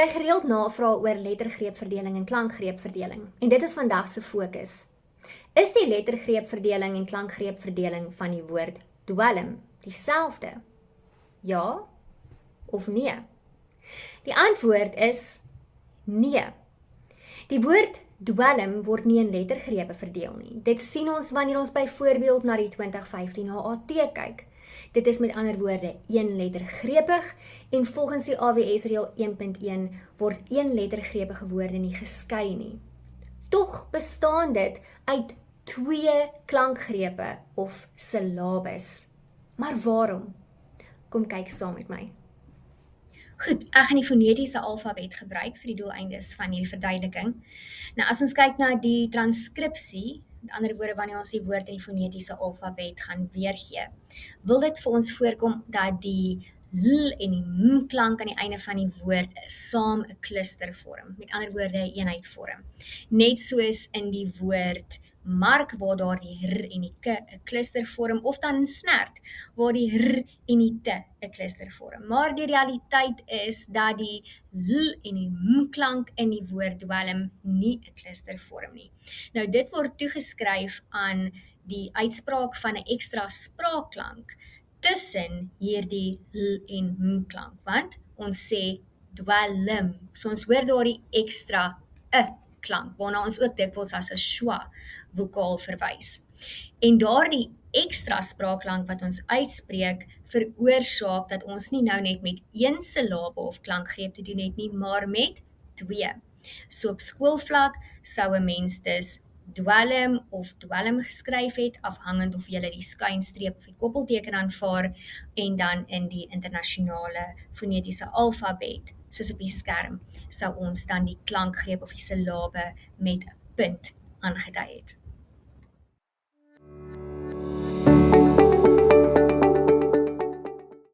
kry gereeld navrae oor lettergreepverdeling en klankgreepverdeling, en dit is vandag se fokus. Is die lettergreepverdeling en klankgreepverdeling van die woord dwelm dieselfde? Ja of nee? Die antwoord is nee. Die woord dwelm word nie in lettergrepe verdeel nie. Dit sien ons wanneer ons byvoorbeeld na die 2015 HAT kyk. Dit is met ander woorde eenlettergrepig en volgens die AWS reël 1.1 word eenlettergrepige woorde nie geskei nie. Tog bestaan dit uit 2 klankgrepe of syllabes. Maar waarom? Kom kyk saam met my. Goed, ek gaan die fonetiese alfabet gebruik vir die doeleindes van hierdie verduideliking. Nou as ons kyk na die transkripsie, met ander woorde wanneer ons die woord in die fonetiese alfabet gaan weergee, wil dit vir ons voorkom dat die l en die m klank aan die einde van die woord saam 'n kluster vorm, met ander woorde 'n eenheid vorm. Net soos in die woord mark waar daar die r en die k 'n kluster vorm, of dan in snert waar die r en die t 'n kluster vorm. Maar die realiteit is dat die l en die m klank in die woord dwelm nie 'n kluster vorm nie. Nou dit word toegeskryf aan die uitspraak van 'n ekstra spraakklank tussen hierdie l en m klank, want ons sê dwelm, so ons hoor daar die ekstra klank, waarna ons ook dikwels as 'n schwa vokaal verwys. En daardie ekstra spraakklank wat ons uitspreek, veroorsaak dat ons nie nou net met 1 sillabe of klankgreep te doen het nie, maar met 2. So op skoolvlak sou 'n mens dus dwelm of dwelm geskryf het, afhangend of jy die skynstreep of die koppelteken aanvaar, en dan in die internasionale fonetiese alfabet, soos op die skerm, sou ons dan die klankgreep of die sillabe met 'n punt aangedui het.